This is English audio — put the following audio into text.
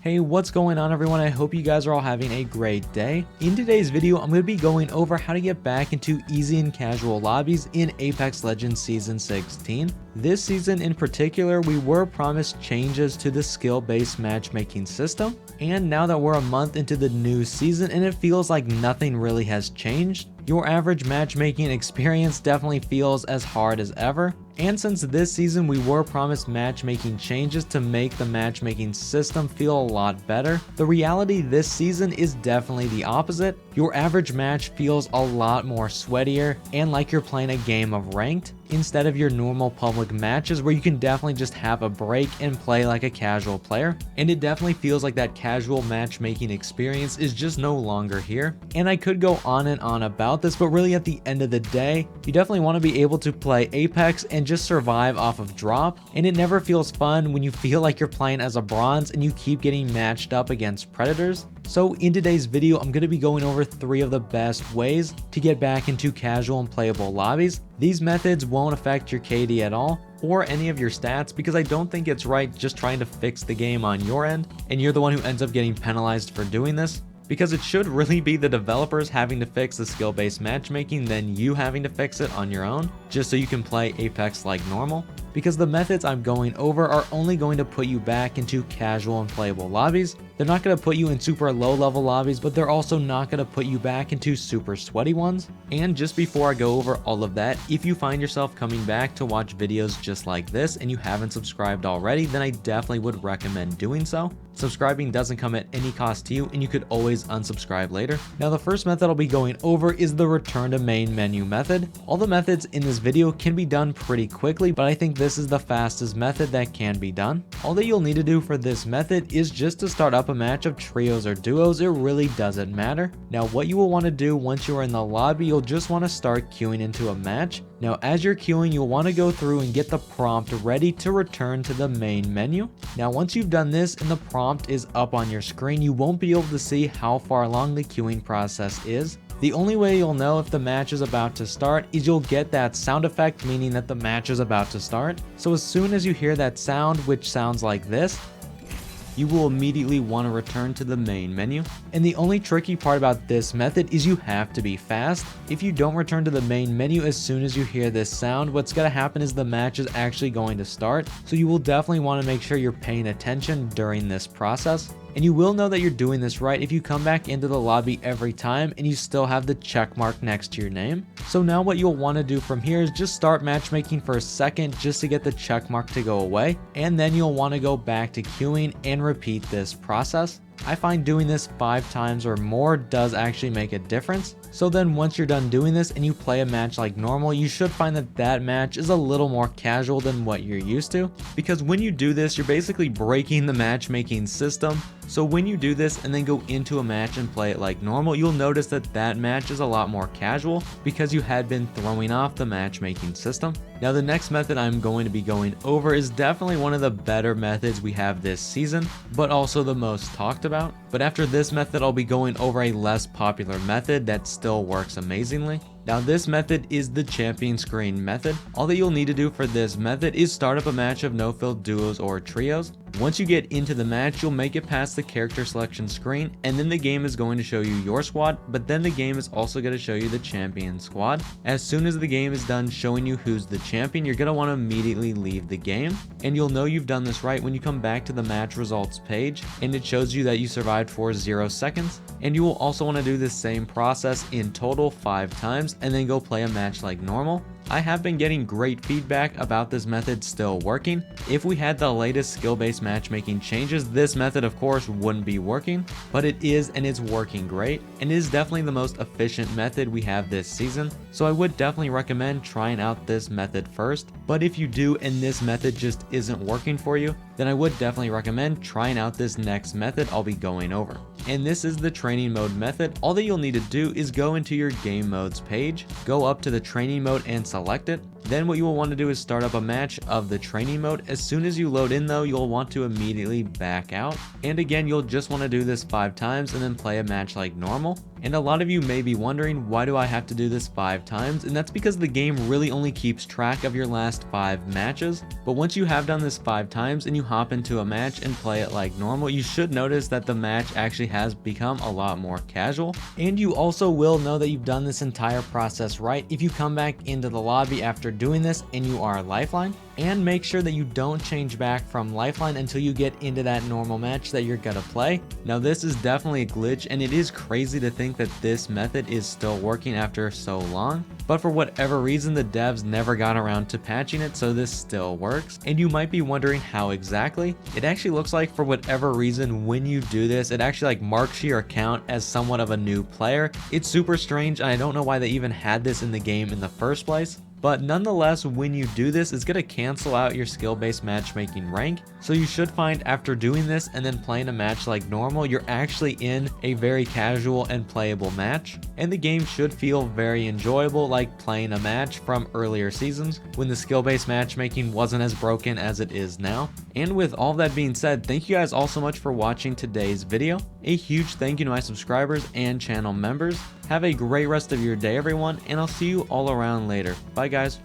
Hey, what's going on everyone? I hope you guys are all having a great day. In today's video, I'm going to be going over how to get back into easy and casual lobbies in Apex Legends Season 16. This season in particular, we were promised changes to the skill-based matchmaking system, and now that we're a month into the new season and it feels like nothing really has changed, your average matchmaking experience definitely feels as hard as ever. And since this season we were promised matchmaking changes to make the matchmaking system feel a lot better, the reality this season is definitely the opposite. Your average match feels a lot more sweatier and like you're playing a game of ranked instead of your normal public matches where you can definitely just have a break and play like a casual player. And it definitely feels like that casual matchmaking experience is just no longer here. And I could go on and on about this, but really at the end of the day, you definitely want to be able to play Apex and just survive off of drop. And it never feels fun when you feel like you're playing as a bronze and you keep getting matched up against predators. So in today's video, I'm going to be going over 3 of the best ways to get back into casual and playable lobbies. These methods won't affect your KD at all or any of your stats because I don't think it's right just trying to fix the game on your end and you're the one who ends up getting penalized for doing this. Because it should really be the developers having to fix the skill-based matchmaking than you having to fix it on your own, just so you can play Apex like normal. Because the methods I'm going over are only going to put you back into casual and playable lobbies. They're not going to put you in super low level lobbies, but they're also not going to put you back into super sweaty ones. And just before I go over all of that, if you find yourself coming back to watch videos just like this and you haven't subscribed already, then I definitely would recommend doing so. Subscribing doesn't come at any cost to you and you could always unsubscribe later. Now the first method I'll be going over is the return to main menu method. All the methods in this video can be done pretty quickly, but I think this is the fastest method that can be done. All that you'll need to do for this method is just to start up a match of trios or duos. It really doesn't matter. Now what you will want to do once you are in the lobby, you'll just want to start queuing into a match. Now as you're queuing, you'll want to go through and get the prompt ready to return to the main menu. Now once you've done this and the prompt is up on your screen, you won't be able to see how far along the queuing process is. The only way you'll know if the match is about to start is you'll get that sound effect, meaning that the match is about to start. So as soon as you hear that sound, which sounds like this, you will immediately want to return to the main menu. And the only tricky part about this method is you have to be fast. If you don't return to the main menu as soon as you hear this sound, what's going to happen is the match is actually going to start. So you will definitely want to make sure you're paying attention during this process. And you will know that you're doing this right if you come back into the lobby every time and you still have the check mark next to your name. So now what you'll want to do from here is just start matchmaking for a second just to get the check mark to go away. And then you'll want to go back to queuing and repeat this process. I find doing this 5 times or more does actually make a difference. So then once you're done doing this and you play a match like normal, you should find that that match is a little more casual than what you're used to. Because when you do this, you're basically breaking the matchmaking system. So when you do this and then go into a match and play it like normal, you'll notice that that match is a lot more casual because you had been throwing off the matchmaking system. Now the next method I'm going to be going over is definitely one of the better methods we have this season, but also the most talked about. But after this method, I'll be going over a less popular method that still works amazingly. Now this method is the champion screen method. All that you'll need to do for this method is start up a match of no-fill duos or trios. Once you get into the match, you'll make it past the character selection screen and then the game is going to show you your squad, but then the game is also going to show you the champion squad. As soon as the game is done showing you who's the champion, you're going to want to immediately leave the game. And you'll know you've done this right when you come back to the match results page and it shows you that you survived for 0 seconds. And you will also want to do the same process in total 5 times and then go play a match like normal. I have been getting great feedback about this method still working. If we had the latest skill-based matchmaking changes, this method of course wouldn't be working, but it is and it's working great and it is definitely the most efficient method we have this season. So I would definitely recommend trying out this method first. But if you do and this method just isn't working for you, then I would definitely recommend trying out this next method I'll be going over. And this is the training mode method. All that you'll need to do is go into your game modes page, go up to the training mode and select it. Then what you will want to do is start up a match of the training mode. As soon as you load in though, you'll want to immediately back out. And again, you'll just want to do this 5 times and then play a match like normal. And a lot of you may be wondering, why do I have to do this 5 times? And that's because the game really only keeps track of your last 5 matches. But once you have done this 5 times and you hop into a match and play it like normal, you should notice that the match actually has become a lot more casual. And you also will know that you've done this entire process right if you come back into the lobby after doing this and you are lifeline. And make sure that you don't change back from lifeline until you get into that normal match that you're gonna play. Now this is definitely a glitch, and it is crazy to think that this method is still working after so long, but for whatever reason the devs never got around to patching it, so this still works. And you might be wondering how exactly. It actually looks like for whatever reason when you do this, it actually like marks your account as somewhat of a new player. It's super strange, and I don't know why they even had this in the game in the first place. But nonetheless, when you do this, it's going to cancel out your skill-based matchmaking rank. So you should find after doing this and then playing a match like normal, you're actually in a very casual and playable match. And the game should feel very enjoyable, like playing a match from earlier seasons when the skill-based matchmaking wasn't as broken as it is now. And with all that being said, thank you guys all so much for watching today's video. A huge thank you to my subscribers and channel members. Have a great rest of your day, everyone, and I'll see you all around later. Bye, guys.